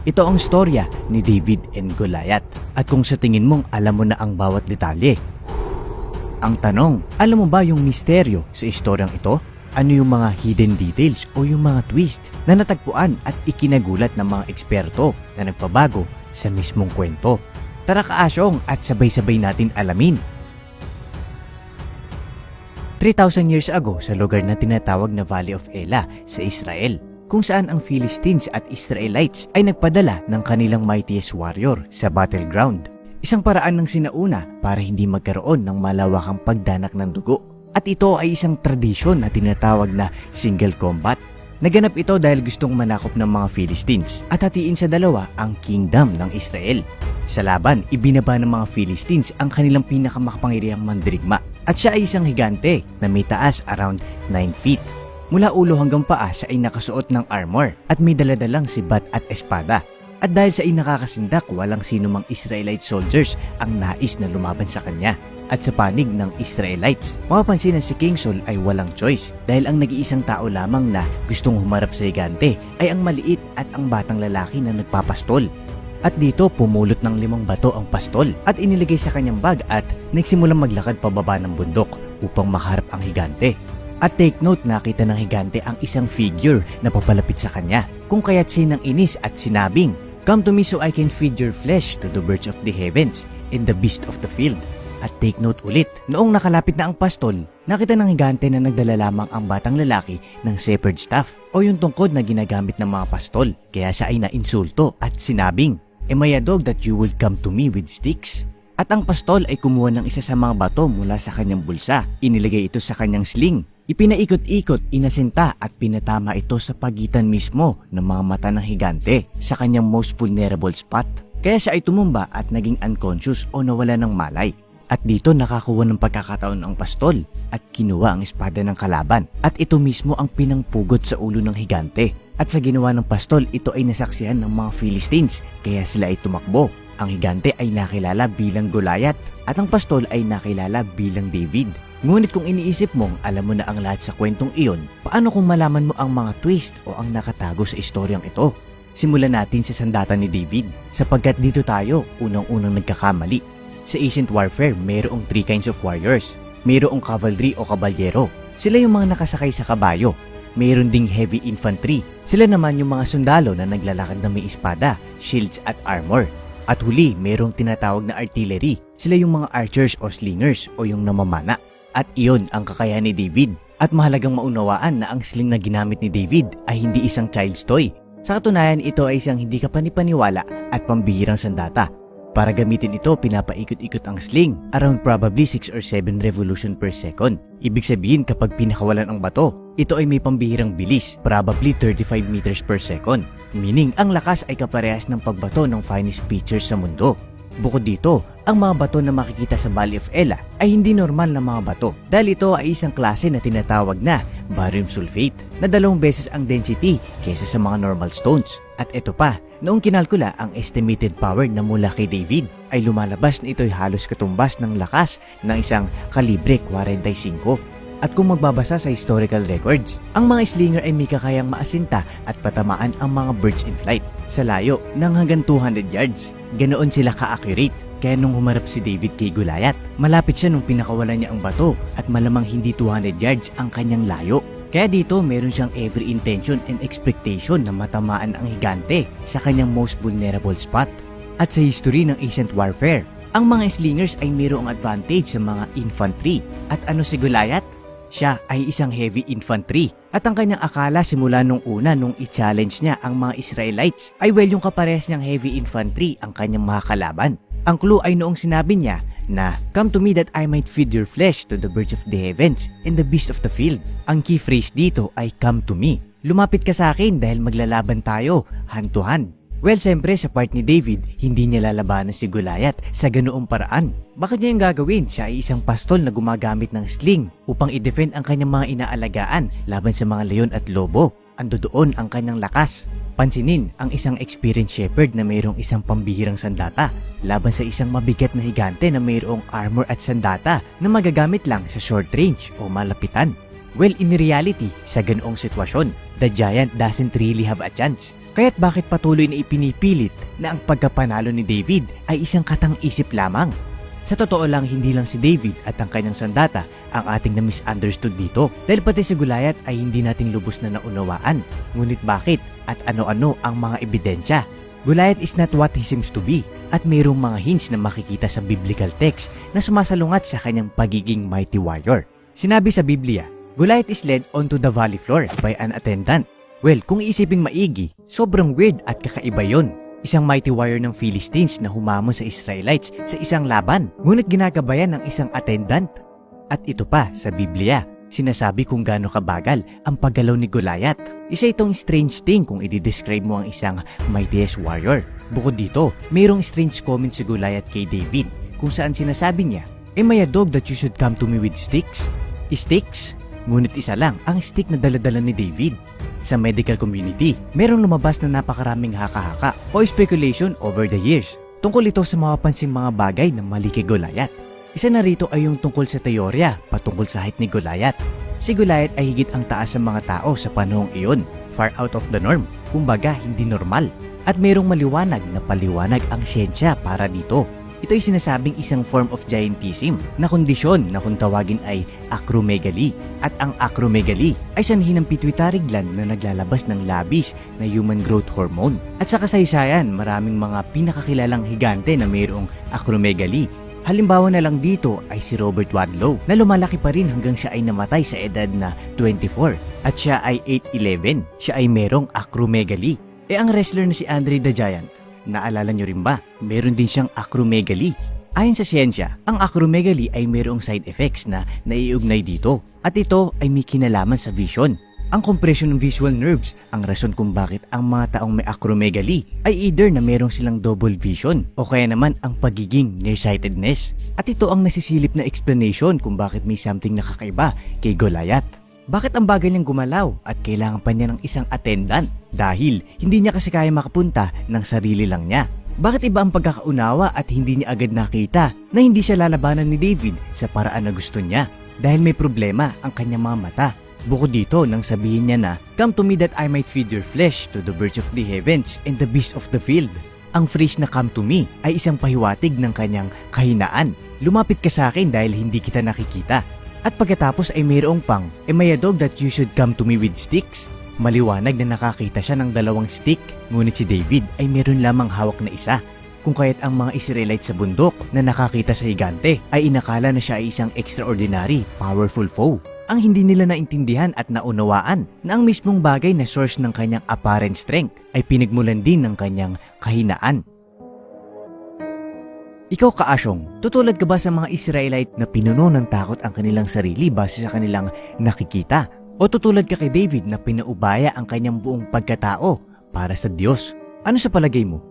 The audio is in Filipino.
Ito ang storya ni David and Goliath. At kung sa tingin mong alam mo na ang bawat detalye, ang tanong, alam mo ba yung misteryo sa istoryang ito? Ano yung mga hidden details o yung mga twist na natagpuan at ikinagulat ng mga eksperto na nagpabago sa mismong kwento? Tara kaasyong at sabay-sabay natin alamin. 3,000 years ago sa lugar na tinatawag na Valley of Elah sa Israel, kung saan ang Philistines at Israelites ay nagpadala ng kanilang mightiest warrior sa battleground. Isang paraan ng sinauna para hindi magkaroon ng malawakang pagdanak ng dugo. At ito ay isang tradisyon na tinatawag na single combat. Naganap ito dahil gustong manakop ng mga Philistines at hatiin sa dalawa ang kingdom ng Israel. Sa laban, ibinaba ng mga Philistines ang kanilang pinakamakapangyarihang mandirigma at siya ay isang higante na may taas around 9 feet. Mula ulo hanggang paa siya ay nakasuot ng armor at may daladalang sibat at espada. At dahil sa nakakasindak, walang sino mang Israelite soldiers ang nais na lumaban sa kanya. At sa panig ng Israelites, mapapansin na si King Saul ay walang choice dahil ang nag-iisang tao lamang na gustong humarap sa higante ay ang maliit at ang batang lalaki na nagpapastol. At dito pumulot ng 5 bato ang pastol at inilagay sa kanyang bag at nagsimulang maglakad pababa ng bundok upang makaharap ang higante. At take note, nakita ng higante ang isang figure na papalapit sa kanya, kung kaya't siya nang inis at sinabing, "Come to me so I can feed your flesh to the birds of the heavens and the beasts of the field." At take note ulit, noong nakalapit na ang pastol, nakita ng higante na nagdala lamang ang batang lalaki ng shepherd staff o yung tungkod na ginagamit ng mga pastol. Kaya siya ay nainsulto at sinabing, "Am I a dog that you would come to me with sticks?" At ang pastol ay kumuha ng isa sa mga bato mula sa kanyang bulsa. Inilagay ito sa kanyang sling. Ipinaikot-ikot, inasinta at pinatama ito sa pagitan mismo ng mga mata ng higante sa kanyang most vulnerable spot. Kaya siya ay tumumba at naging unconscious o nawala ng malay. At dito nakakuha ng pagkakataon ang pastol at kinuha ang espada ng kalaban. At ito mismo ang pinangpugot sa ulo ng higante. At sa ginawa ng pastol, ito ay nasaksihan ng mga Philistines kaya sila ay tumakbo. Ang higante ay nakilala bilang Goliath at ang pastol ay nakilala bilang David. Ngunit kung iniisip mong alam mo na ang lahat sa kwentong iyon, paano kung malaman mo ang mga twist o ang nakatago sa istoryang ito? Simulan natin sa sandata ni David sapagkat dito tayo unang-unang nagkakamali. Sa ancient warfare, mayroong 3 kinds of warriors. Mayroong cavalry o kabalyero. Sila yung mga nakasakay sa kabayo. Mayroon ding heavy infantry. Sila naman yung mga sundalo na naglalakad na may espada, shields at armor. At huli, mayroong tinatawag na artillery. Sila yung mga archers o slingers o yung namamana. At iyon ang kakayahan ni David. At mahalagang maunawaan na ang sling na ginamit ni David ay hindi isang child's toy. Sa katunayan, ito ay isang hindi kapanipaniwala at pambihirang sandata. Para gamitin ito, pinapaikot-ikot ang sling around probably 6 or 7 revolution per second. Ibig sabihin kapag pinakawalan ang bato, ito ay may pambihirang bilis, probably 35 meters per second. Meaning, ang lakas ay kaparehas ng pagbato ng finest pitchers sa mundo. Bukod dito, ang mga bato na makikita sa Valley of Elah ay hindi normal na mga bato dahil ito ay isang klase na tinatawag na barium sulfate na 2 beses ang density kaysa sa mga normal stones. At ito pa, noong kinalkula ang estimated power na mula kay David ay lumalabas na ito'y halos katumbas ng lakas ng isang kalibre 45. At kung magbabasa sa historical records, ang mga slinger ay may kakayang maasinta at patamaan ang mga birds in flight sa layo ng hanggang 200 yards. Ganoon sila ka-accurate. Kaya nung humarap si David kay Goliath, malapit siya nung pinakawalan niya ang bato at malamang hindi 200 yards ang kanyang layo. Kaya dito meron siyang every intention and expectation na matamaan ang higante sa kanyang most vulnerable spot. At sa history ng ancient warfare, ang mga slingers ay mayroong advantage sa mga infantry. At ano si Goliath? Siya ay isang heavy infantry. At ang kanyang akala simula nung una nung i-challenge niya ang mga Israelites ay yung kaparehas niyang heavy infantry ang kanyang makakalaban. Ang clue ay noong sinabi niya na, "Come to me that I might feed your flesh to the birds of the heavens and the beasts of the field." Ang key phrase dito ay "come to me." Lumapit ka sa akin dahil maglalaban tayo, hand to hand. Well, siyempre sa part ni David, hindi niya lalabanan si Goliath sa ganoong paraan. Bakit niya yung gagawin? Siya ay isang pastol na gumagamit ng sling upang i-defend ang kanyang mga inaalagaan laban sa mga leon at lobo. Ando doon ang kanyang lakas. Pansinin ang isang experienced shepherd na mayroong isang pambihirang sandata laban sa isang mabigat na higante na mayroong armor at sandata na magagamit lang sa short range o malapitan. Well, in reality, sa ganoong sitwasyon, the giant doesn't really have a chance Kaya't bakit patuloy na ipinipilit na ang pagkapanalo ni David ay isang katang-isip lamang? Sa totoo lang, hindi lang si David at ang kanyang sandata ang ating na-misunderstood dito. Dahil pati si Goliath ay hindi natin lubos na naunawaan. Ngunit bakit at ano-ano ang mga ebidensya? Goliath is not what he seems to be at mayroong mga hints na makikita sa biblical text na sumasalungat sa kanyang pagiging mighty warrior. Sinabi sa Biblia, Goliath is led onto the valley floor by an attendant. Well, kung iisiping maigi, sobrang weird at kakaiba yon. Isang mighty warrior ng Philistines na humamon sa Israelites sa isang laban, ngunit ginagabayan ng isang attendant. At ito pa sa Biblia, sinasabi kung gaano kabagal ang paggalaw ni Goliath. Isa itong strange thing kung i-describe mo ang isang mightiest warrior. Bukod dito, mayroong strange comment si Goliath kay David kung saan sinasabi niya, "Am I a dog that you should come to me with sticks?" Sticks? Ngunit isa lang ang stick na daladala ni David. Sa medical community, merong lumabas na napakaraming haka-haka o speculation over the years. Tungkol ito sa mapapansing mga bagay na mali kay Goliath. Isa na rito ay yung tungkol sa teorya patungkol sa height ni Goliath. Si Goliath ay higit ang taas sa mga tao sa panahong iyon, far out of the norm, kumbaga hindi normal. At merong maliwanag na paliwanag ang siyensya para dito. Ito ay sinasabing isang form of giantism na kondisyon na kung tawagin ay acromegaly. At ang acromegaly ay sanhi ng pituitary gland na naglalabas ng labis na human growth hormone. At sa kasaysayan, maraming mga pinakakilalang higante na mayroong acromegaly. Halimbawa na lang dito ay si Robert Wadlow na lumalaki pa rin hanggang siya ay namatay sa edad na 24. At siya ay 8'11". Siya ay merong acromegaly. Ang wrestler na si Andre the Giant, naalala nyo rin ba? Meron din siyang acromegaly. Ayon sa siyensya, ang acromegaly ay mayroong side effects na naiugnay dito. At ito ay may kinalaman sa vision. Ang compression ng visual nerves ang rason kung bakit ang mga taong may acromegaly ay either na merong silang double vision o kaya naman ang pagiging nearsightedness. At ito ang nasisilip na explanation kung bakit may something nakakaiba kay Goliath. Bakit ang bagal niyang gumalaw at kailangan pa niya ng isang attendant? Dahil hindi niya kasi kaya makapunta ng sarili lang niya. Bakit iba ang pagkakaunawa at hindi niya agad nakita na hindi siya lalabanan ni David sa paraan na gusto niya? Dahil may problema ang kanyang mga mata. Bukod dito nang sabihin niya na, "Come to me that I might feed your flesh to the birds of the heavens and the beasts of the field." Ang phrase na "come to me" ay isang pahiwatig ng kanyang kahinaan. Lumapit ka sa akin dahil hindi kita nakikita. At pagkatapos ay mayroong pang, "Am I a dog that you should come to me with sticks?" Maliwanag na nakakita siya ng dalawang stick, ngunit si David ay meron lamang hawak na isa. Kung kaya't ang mga Israelites sa bundok na nakakita sa higante ay inakala na siya ay isang extraordinary, powerful foe. Ang hindi nila naintindihan at naunawaan na ang mismong bagay na source ng kanyang apparent strength ay pinagmulan din ng kanyang kahinaan. Ikaw Kaasyong, tutulad ka ba sa mga Israelite na pinuno ng takot ang kanilang sarili base sa kanilang nakikita? O tutulad ka kay David na pinaubaya ang kanyang buong pagkatao para sa Diyos? Ano sa palagay mo?